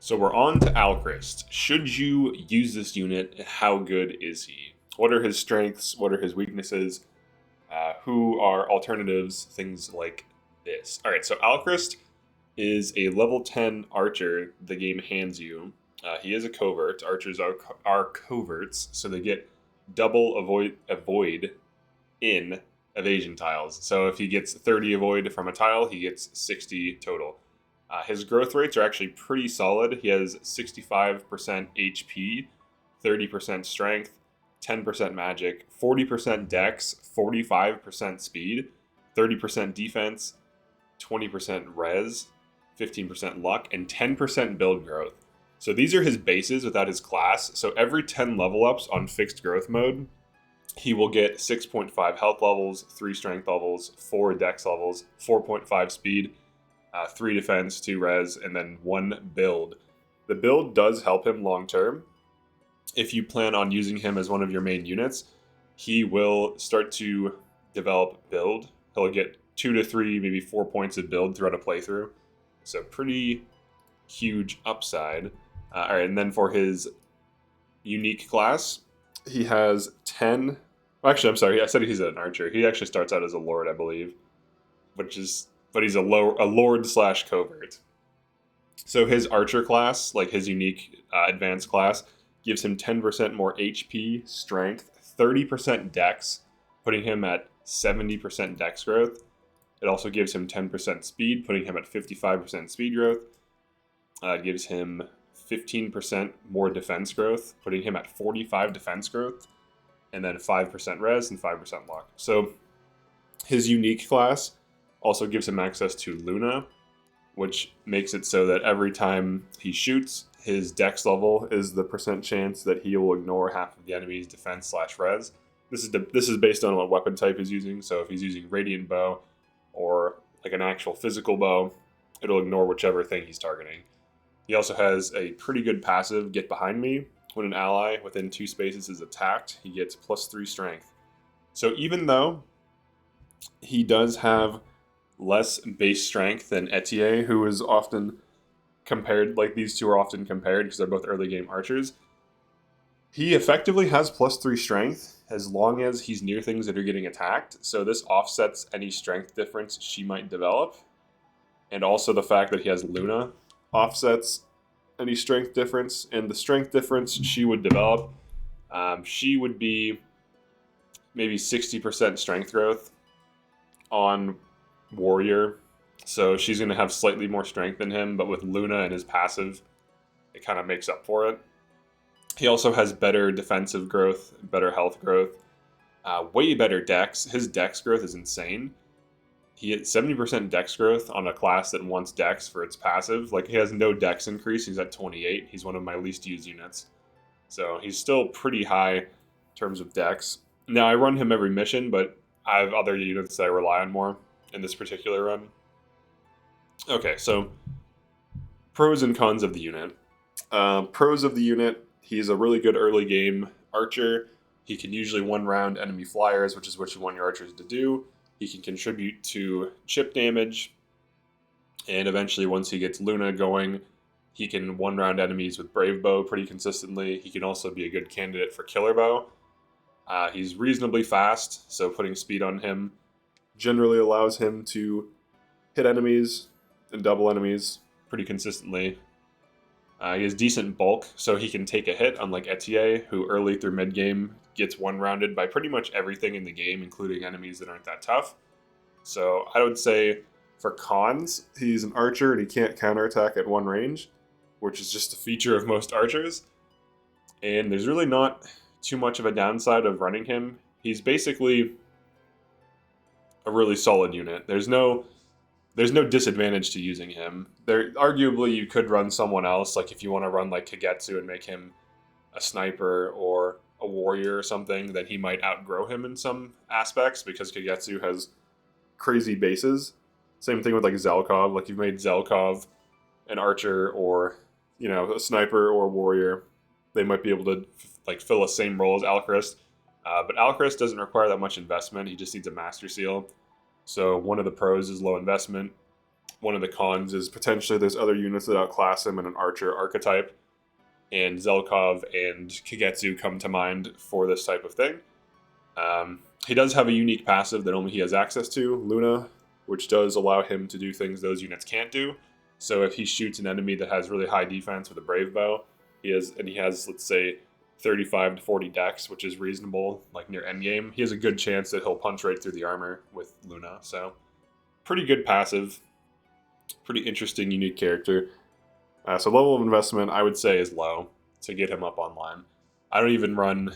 So we're on to Alcryst. Should you use this unit? How good is he? What are his strengths? What are his weaknesses? Who are alternatives? Things like this. All right, so Alcryst is a level 10 archer the game hands you. He is a covert. Archers are coverts, so they get double avoid in evasion tiles. So if he gets 30 avoid from a tile, he gets 60 total. His growth rates are actually pretty solid. He has 65% HP, 30% strength, 10% magic, 40% dex, 45% speed, 30% defense, 20% res, 15% luck, and 10% build growth. So these are his bases without his class. So every 10 level ups on fixed growth mode, he will get 6.5 health levels, 3 strength levels, 4 dex levels, 4.5 speed, 3 defense, 2 res, and then 1 build. The build does help him long term. If you plan on using him as one of your main units, he will start to develop build. He'll get 2 to 3, maybe 4 points of build throughout a playthrough. So pretty huge upside. All right, and then for his unique class, he has 10. Actually, I'm sorry. I said he's an archer. He actually starts out as a lord, I believe, but he's a lord slash covert. So his archer class, like his unique advanced class, gives him 10% more HP, strength, 30% dex, putting him at 70% dex growth. It also gives him 10% speed, putting him at 55% speed growth. It gives him 15% more defense growth, putting him at 45 defense growth, and then 5% res and 5% luck. So his unique class also gives him access to Luna, which makes it so that every time he shoots, his dex level is the percent chance that he will ignore half of the enemy's defense slash res. This is based on what weapon type he's using. So if he's using radiant bow or like an actual physical bow, it'll ignore whichever thing he's targeting. He also has a pretty good passive, Get Behind Me. When an ally within 2 spaces is attacked, he gets +3 strength. So even though he does have less base strength than Etier, who is often compared, like these two are often compared because they're both early game archers, he effectively has +3 strength as long as he's near things that are getting attacked. So this offsets any strength difference she might develop. And also the fact that he has Luna offsets any strength difference. And the strength difference she would develop, she would be maybe 60% strength growth on warrior. So she's going to have slightly more strength than him, but with Luna and his passive, it kind of makes up for it. He also has better defensive growth, better health growth, way better dex. His dex growth is insane. He had 70% dex growth on a class that wants dex for its passive. Like, he has no dex increase. He's at 28. He's one of my least used units. So he's still pretty high in terms of dex. Now, I run him every mission, but I have other units that I rely on more in this particular run. Okay, so pros and cons of the unit. Pros of the unit, he's a really good early game archer. He can usually one-round enemy flyers, which is what you want your archers to do. He can contribute to chip damage. And eventually, once he gets Luna going, he can one-round enemies with Brave Bow pretty consistently. He can also be a good candidate for Killer Bow. He's reasonably fast, so putting speed on him generally allows him to hit enemies and double enemies pretty consistently. He has decent bulk, so he can take a hit, unlike Etier, who early through mid-game gets one-rounded by pretty much everything in the game, including enemies that aren't that tough. So I would say for cons, he's an archer and he can't counterattack at one range, which is just a feature of most archers. And there's really not too much of a downside of running him. He's basically a really solid unit. There's no disadvantage to using him. Arguably, you could run someone else, like if you want to run like Kagetsu and make him a sniper or a warrior or something, then he might outgrow him in some aspects because Kagetsu has crazy bases. Same thing with like Zelkov. Like, you've made Zelkov an archer or, a sniper or a warrior. They might be able to like fill the same role as Alcryst. But Alcryst doesn't require that much investment. He just needs a master seal. So one of the pros is low investment. one of the cons is potentially there's other units that outclass him in an archer archetype, and Zelkov and Kagetsu come to mind for this type of thing. He does have a unique passive that only he has access to, Luna, which does allow him to do things those units can't do. So if he shoots an enemy that has really high defense with a Brave Bow, he has, let's say, 35 to 40 dex, which is reasonable, like near endgame. He has a good chance that he'll punch right through the armor with Luna. So pretty good passive, pretty interesting, unique character. So level of investment, I would say, is low to get him up online. I don't even run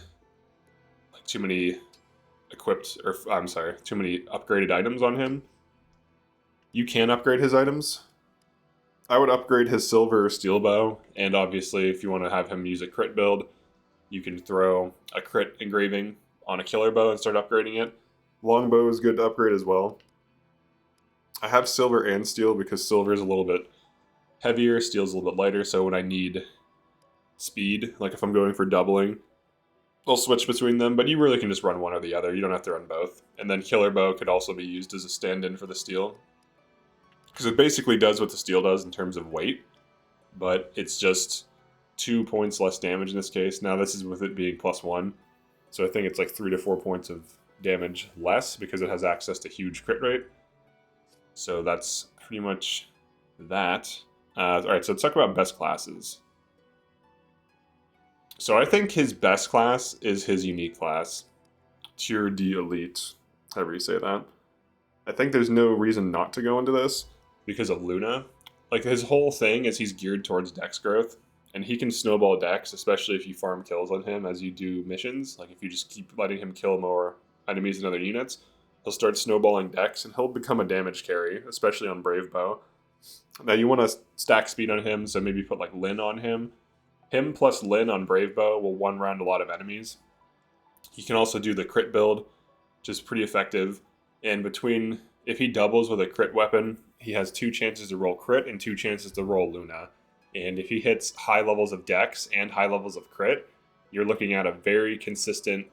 like too many too many upgraded items on him. You can upgrade his items. I would upgrade his silver or steel bow, and obviously if you want to have him use a crit build, you can throw a crit engraving on a killer bow and start upgrading it. Longbow is good to upgrade as well. I have silver and steel because silver is a little bit heavier, steel is a little bit lighter, so when I need speed, like if I'm going for doubling, I'll switch between them, but you really can just run one or the other. You don't have to run both. And then killer bow could also be used as a stand-in for the steel, because it basically does what the steel does in terms of weight, but it's just 2 points less damage in this case. Now this is with it being +1, so I think it's like 3 to 4 points of damage less because it has access to huge crit rate. So that's pretty much that. Alright, so let's talk about best classes. So I think his best class is his unique class. Tier D Elite, however you say that. I think there's no reason not to go into this because of Luna. Like, his whole thing is he's geared towards dex growth, and he can snowball dex, especially if you farm kills on him as you do missions. Like, if you just keep letting him kill more enemies and other units, he'll start snowballing dex, and he'll become a damage carry, especially on Brave Bow. Now, you want to stack speed on him, so maybe put, like, Lin on him. Him plus Lin on Brave Bow will one-round a lot of enemies. He can also do the crit build, which is pretty effective. And between, if he doubles with a crit weapon, he has 2 chances to roll crit and 2 chances to roll Luna. And if he hits high levels of dex and high levels of crit, you're looking at a very consistent,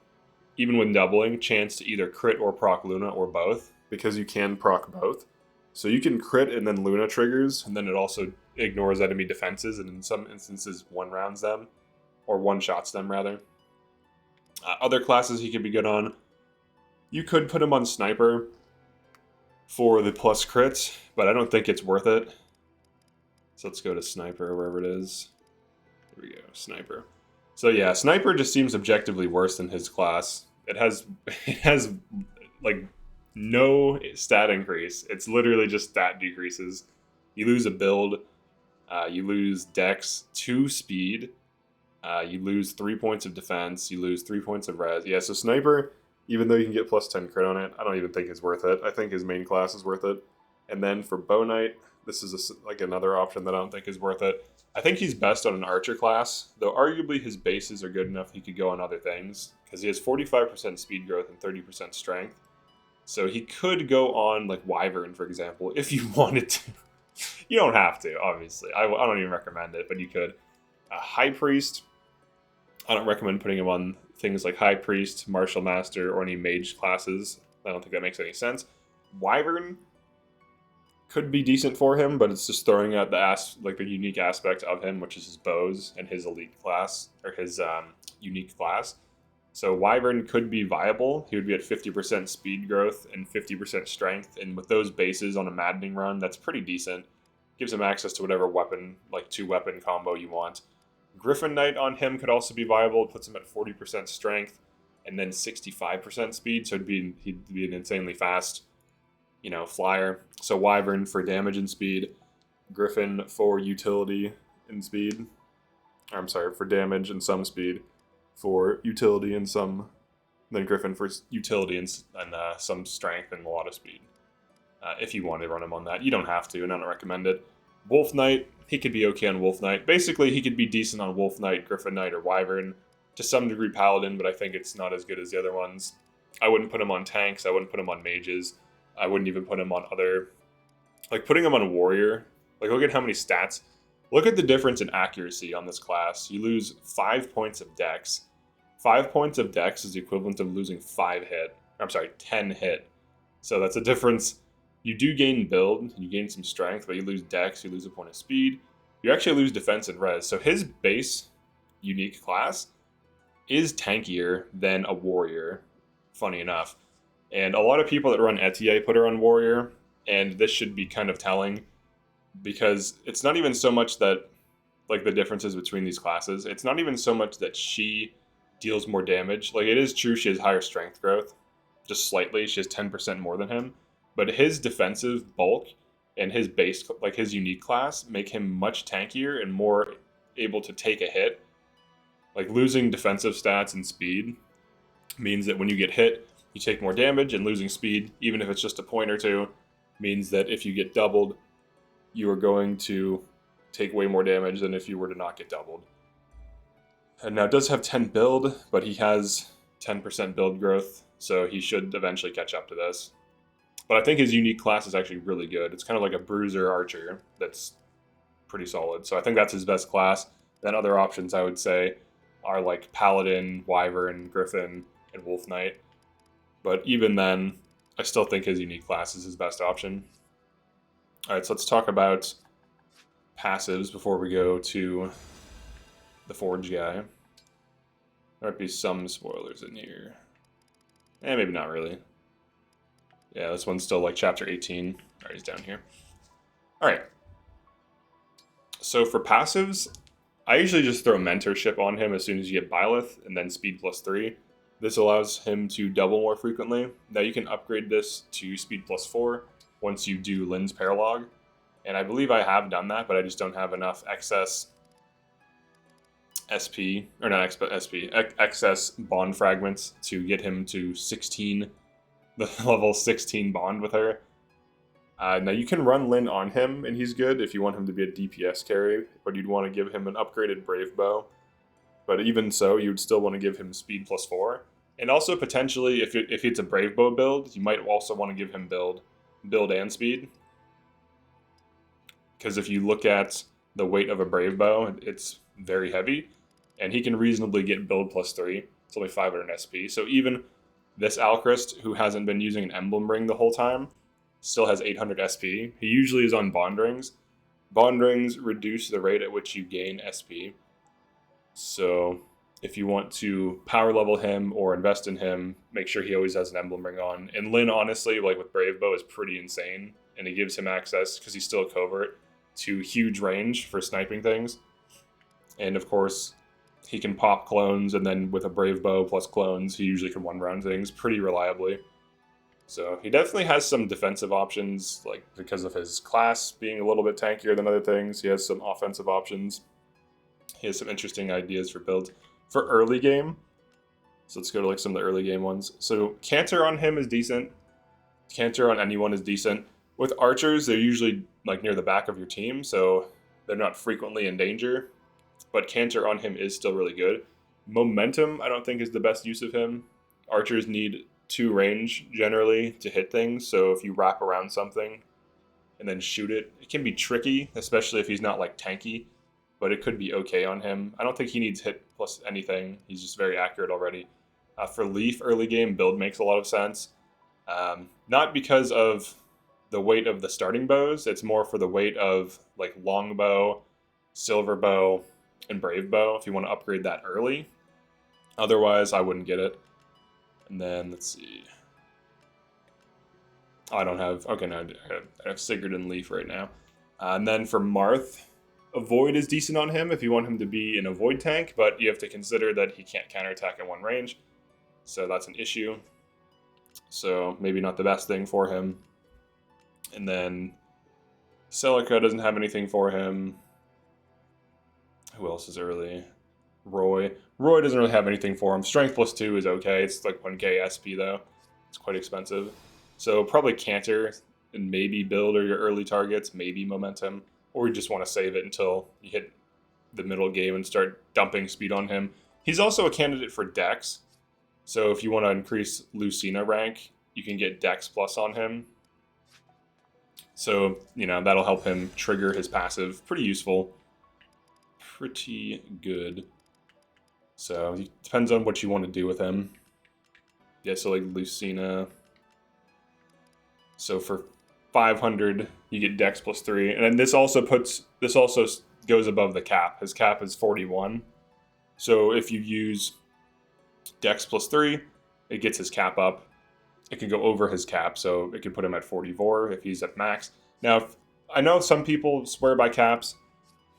even when doubling, chance to either crit or proc Luna or both, because you can proc both. So you can crit and then Luna triggers, and then it also ignores enemy defenses, and in some instances one-rounds them, or one-shots them, rather. Other classes he could be good on. You could put him on Sniper for the plus crit, but I don't think it's worth it. So let's go to Sniper, wherever it is. Here we go, Sniper. So yeah, Sniper just seems objectively worse than his class. It has like no stat increase. It's literally just stat decreases. You lose a build, you lose dex, 2 speed, you lose 3 points of defense, you lose 3 points of res. Yeah, so Sniper, even though you can get +10 crit on it, I don't even think it's worth it. I think his main class is worth it. And then for Bow Knight, this is like another option that I don't think is worth it. I think he's best on an archer class, though arguably his bases are good enough he could go on other things, because he has 45% speed growth and 30% strength. So he could go on like Wyvern, for example, if you wanted to. You don't have to, obviously. I don't even recommend it, but you could. High Priest, I don't recommend putting him on things like High Priest, Martial Master, or any mage classes. I don't think that makes any sense. Wyvern could be decent for him, but it's just throwing out the unique aspect of him, which is his bows and his elite class, or his unique class. So Wyvern could be viable. He would be at 50% speed growth and 50% strength, and with those bases on a Maddening run, that's pretty decent. Gives him access to whatever weapon, like 2-weapon combo you want. Griffin Knight on him could also be viable. It puts him at 40% strength and then 65% speed, so he'd be an insanely fast, flyer. So Wyvern for damage and speed, Griffin for utility and speed. I'm sorry, for damage and some speed, for utility and some, then Griffin for utility and some strength and a lot of speed. If you want to run him on that. You don't have to, and I don't recommend it. Wolf Knight, he could be okay on Wolf Knight. Basically, he could be decent on Wolf Knight, Griffin Knight, or Wyvern. To some degree, Paladin, but I think it's not as good as the other ones. I wouldn't put him on tanks. I wouldn't put him on mages. I wouldn't even put him on other... Like, putting him on a warrior, like, look at how many stats. Look at the difference in accuracy on this class. You lose 5 points of dex. 5 points of dex is the equivalent of losing 10 hit. So that's a difference You do gain build, you gain some strength, but you lose dex, you lose a point of speed. You actually lose defense and res. So his base unique class is tankier than a warrior, funny enough. And a lot of people that run Etier put her on warrior, and this should be kind of telling because it's not even so much that like the differences between these classes. It's not even so much that she deals more damage. Like it is true she has higher strength growth, just slightly. She has 10% more than him, but his defensive bulk and his base, like his unique class, make him much tankier and more able to take a hit. Like losing defensive stats and speed means that when you get hit, you take more damage, and losing speed, even if it's just a point or two, means that if you get doubled, you are going to take way more damage than if you were to not get doubled. And now it does have 10 build, but he has 10% build growth, so he should eventually catch up to this. But I think his unique class is actually really good. It's kind of like a bruiser archer that's pretty solid. So I think that's his best class. Then other options I would say are like Paladin, Wyvern, Griffin, and Wolf Knight. But even then, I still think his unique class is his best option. All right, so let's talk about passives before we go to the Forge guy. There might be some spoilers in here. Maybe not really. Yeah, this one's still like chapter 18. All right, he's down here. All right. So for passives, I usually just throw mentorship on him as soon as you get Byleth, and then speed +3. This allows him to double more frequently. Now you can upgrade this to speed +4 once you do Lynn's Paralog. And I believe I have done that, but I just don't have enough excess SP, or not SP, excess bond fragments to get him to 16, the level 16 bond with her. Now you can run Lynn on him, and he's good if you want him to be a DPS carry, but you'd want to give him an upgraded Brave Bow. But even so, you'd still want to give him speed +4. And also potentially, if it's a Brave Bow build, you might also want to give him build and speed. Because if you look at the weight of a Brave Bow, it's very heavy, and he can reasonably get build +3. It's only 500 SP. So even this Alcryst, who hasn't been using an emblem ring the whole time, still has 800 SP. He usually is on bond rings. Bond rings reduce the rate at which you gain SP. So if you want to power level him or invest in him, make sure he always has an emblem ring on. And Lynn, honestly, like with Brave Bow, is pretty insane, and it gives him access, because he's still a covert, to huge range for sniping things. And of course, he can pop clones, and then with a Brave Bow plus clones, he usually can one-round things pretty reliably. So he definitely has some defensive options, like because of his class being a little bit tankier than other things. He has some offensive options. He has some interesting ideas for builds. For early game, so let's go to like some of the early game ones. So Canter on him is decent. Canter on anyone is decent. With archers, they're usually like near the back of your team, so they're not frequently in danger. But Canter on him is still really good. Momentum, I don't think, is the best use of him. Archers need 2 range generally to hit things, so if you wrap around something and then shoot it, it can be tricky, especially if he's not like tanky, but it could be okay on him. I don't think he needs hit plus anything. He's just very accurate already. For Leaf early game, build makes a lot of sense. Not because of the weight of the starting bows, it's more for the weight of like longbow, silver bow, and brave bow if you want to upgrade that early. Otherwise, I wouldn't get it. And then let's see. Oh, I don't have. Okay, no, I have Sigurd and Leaf right now. And then for Marth, Avoid is decent on him if you want him to be an avoid tank, but you have to consider that he can't counterattack at one range, so that's an issue. So maybe not the best thing for him. And then Celica doesn't have anything for him. Who else is early? Roy. Roy doesn't really have anything for him. Strength +2 is okay. It's like 1k SP though. It's quite expensive. So probably Canter and maybe Build are your early targets, maybe Momentum. Or you just want to save it until you hit the middle game and start dumping speed on him. He's also a candidate for Dex. So if you want to increase Lucina rank, you can get Dex Plus on him. So, that'll help him trigger his passive. Pretty useful. Pretty good. So, it depends on what you want to do with him. Yeah, so like Lucina. So for 500, you get Dex +3, and then this also goes above the cap. His cap is 41, so if you use Dex +3, it gets his cap up. It can go over his cap, so it can put him at 44 if he's at max. Now, I know some people swear by caps,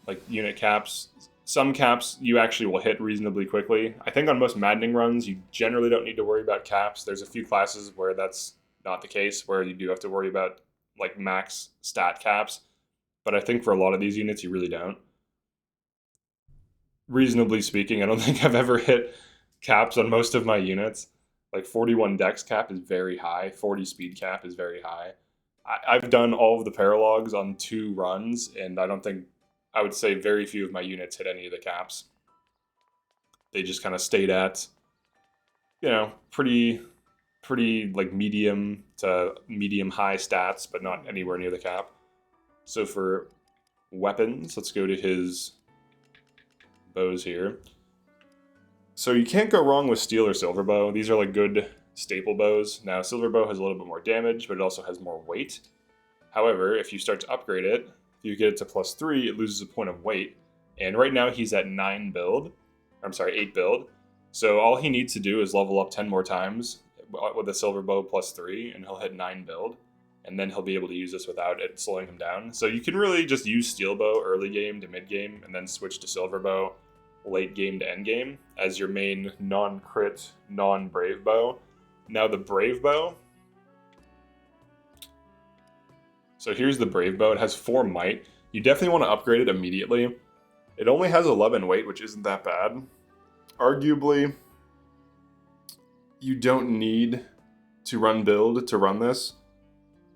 like unit caps. Some caps you actually will hit reasonably quickly. I think on most Maddening runs, you generally don't need to worry about caps. There's a few classes where that's not the case, where you do have to worry about like max stat caps. But I think for a lot of these units, you really don't. Reasonably speaking, I don't think I've ever hit caps on most of my units. Like 41 dex cap is very high, 40 speed cap is very high. I've done all of the paralogs on 2 runs, and I would say very few of my units hit any of the caps. They just kind of stayed at, pretty like medium to medium high stats, but not anywhere near the cap. So for weapons, let's go to his bows here. So you can't go wrong with steel or silver bow. These are like good staple bows. Now silver bow has a little bit more damage, but it also has more weight. However, if you start to upgrade it, if you get it to +3, it loses a point of weight. And right now he's at 8 build. So all he needs to do is level up 10 more times with a silver bow +3, and he'll hit 9 build. And then he'll be able to use this without it slowing him down. So you can really just use steel bow early game to mid game, and then switch to silver bow late game to end game as your main non-crit, non-brave bow. Now the brave bow. So here's the brave bow. It has 4 might. You definitely want to upgrade it immediately. It only has 11 weight, which isn't that bad. Arguably, you don't need to run build to run this.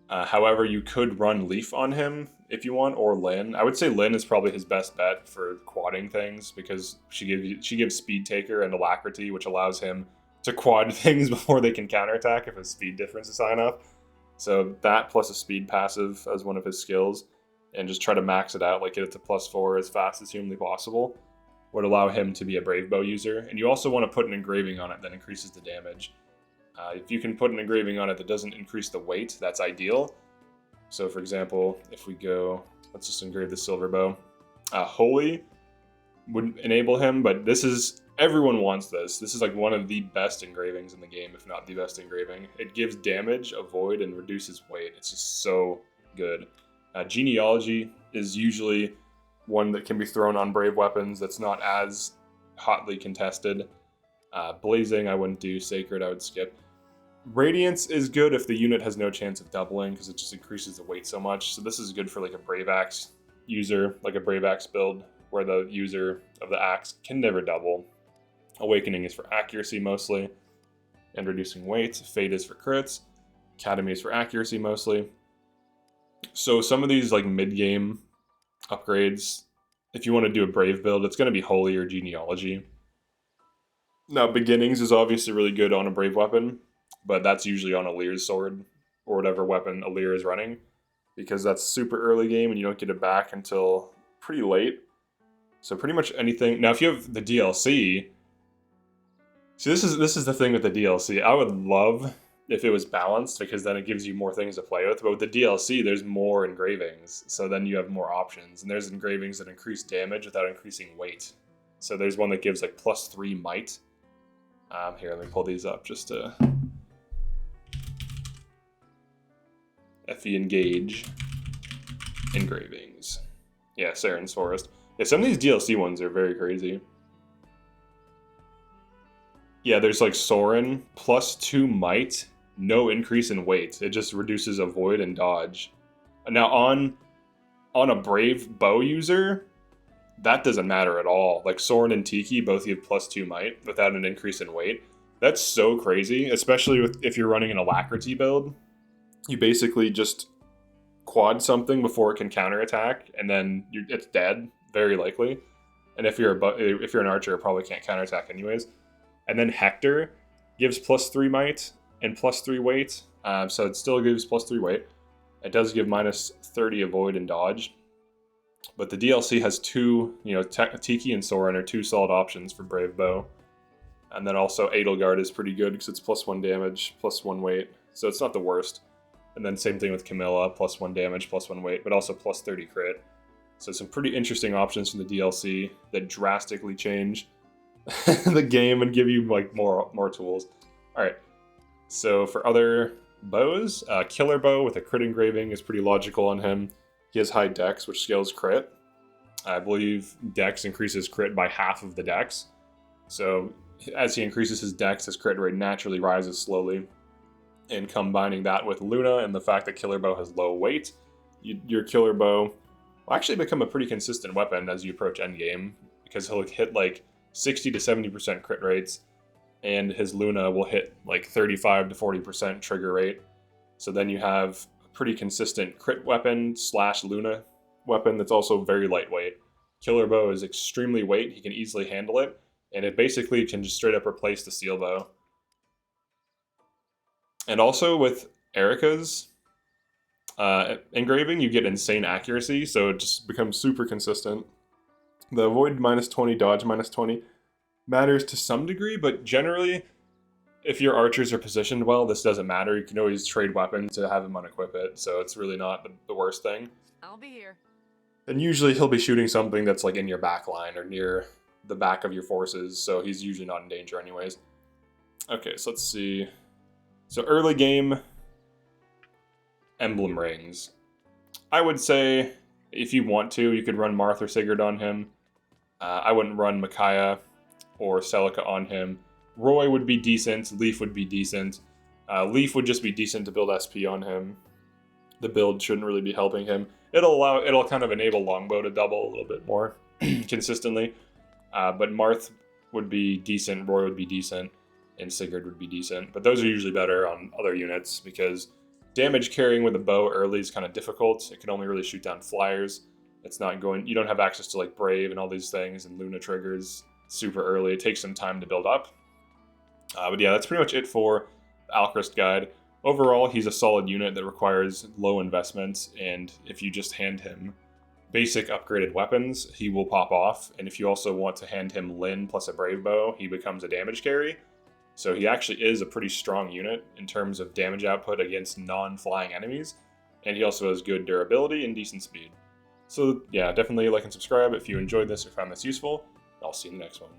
However, you could run Leaf on him if you want, or Lyn. I would say Lyn is probably his best bet for quadding things, because she gives Speed Taker and Alacrity, which allows him to quad things before they can counterattack if his speed difference is high enough. So that plus a speed passive as one of his skills, and just try to max it out, like get it to +4 as fast as humanly possible, would allow him to be a brave bow user. And you also want to put an engraving on it that increases the damage. If you can put an engraving on it that doesn't increase the weight, that's ideal. So for example, if we go, let's just engrave the silver bow. Holy would enable him, but everyone wants this. This is like one of the best engravings in the game, if not the best engraving. It gives damage, avoid, and reduces weight. It's just so good. Genealogy is usually one that can be thrown on brave weapons that's not as hotly contested. Blazing I wouldn't do, Sacred I would skip. Radiance is good if the unit has no chance of doubling, because it just increases the weight so much. So this is good for like a Brave Axe user, like a Brave Axe build, where the user of the axe can never double. Awakening is for accuracy mostly, and reducing weight. Fate is for crits. Academy is for accuracy mostly. So some of these like mid-game upgrades, if you want to do a Brave build, it's going to be Holy or Genealogy. Now, Beginnings is obviously really good on a Brave weapon, but that's usually on Alyr's sword, or whatever weapon Alyr is running, because that's super early game and you don't get it back until pretty late. So pretty much anything. Now, if you have the DLC, see, this is the thing with the DLC. I would love if it was balanced, because then it gives you more things to play with. But with the DLC, there's more engravings, so then you have more options. And there's engravings that increase damage without increasing weight. So there's one that gives like +3 might. Here, let me pull these up just to FE Engage engravings. Yeah, Saren's Forest. Yeah, some of these DLC ones are very crazy. Yeah, there's like Soren, +2 might, no increase in weight. It just reduces avoid and dodge. Now on a Brave bow user, that doesn't matter at all. Like Soren and Tiki both give +2 might without an increase in weight. That's so crazy, especially if you're running an Alacrity build. You basically just quad something before it can counterattack, and then it's dead, very likely. And if you're an archer, it probably can't counterattack anyways. And then Hector gives +3 might and +3 weight, so it still gives +3 weight. It does give -30 avoid and dodge. But the DLC has 2, Tiki and Soren are 2 solid options for Brave Bow. And then also Edelgard is pretty good because it's +1 damage, +1 weight. So it's not the worst. And then same thing with Camilla, +1 damage, +1 weight, but also +30 crit. So some pretty interesting options from the DLC that drastically change the game and give you like more tools. All right. So for other bows, Killer Bow with a crit engraving is pretty logical on him. He has high dex, which scales crit. I believe dex increases crit by half of the dex. So as he increases his dex, his crit rate naturally rises slowly. And combining that with Luna and the fact that Killer Bow has low weight, your Killer Bow will actually become a pretty consistent weapon as you approach endgame, because he'll hit like 60 to 70% crit rates, and his Luna will hit like 35 to 40% trigger rate. So then you have a pretty consistent crit weapon / Luna weapon that's also very lightweight. Killer Bow is extremely weight, he can easily handle it, and it basically can just straight up replace the Steel Bow. And also with Erica's engraving, you get insane accuracy, so it just becomes super consistent. The avoid -20, dodge -20 matters to some degree, but generally, if your archers are positioned well, this doesn't matter. You can always trade weapons to have him unequip it, so it's really not the worst thing. I'll be here. And usually he'll be shooting something that's like in your back line or near the back of your forces, so he's usually not in danger anyways. Okay, so let's see. So early game, emblem rings. I would say if you want to, you could run Marth or Sigurd on him. I wouldn't run Micaiah or Celica on him. Roy would be decent. Leaf would be decent. Leaf would just be decent to build SP on him. The build shouldn't really be helping him. It'll kind of enable Longbow to double a little bit more consistently. But Marth would be decent. Roy would be decent. And Sigurd would be decent. But those are usually better on other units because damage carrying with a bow early is kind of difficult. It can only really shoot down flyers. It's not going. You don't have access to like Brave and all these things and Luna triggers super early. It takes some time to build up. But yeah, that's pretty much it for the Alcryst guide. Overall, he's a solid unit that requires low investments, and if you just hand him basic upgraded weapons, he will pop off. And if you also want to hand him Lyn plus a Brave Bow, he becomes a damage carry. So he actually is a pretty strong unit in terms of damage output against non-flying enemies, and he also has good durability and decent speed. So yeah, definitely like and subscribe if you enjoyed this or found this useful. I'll see you in the next one.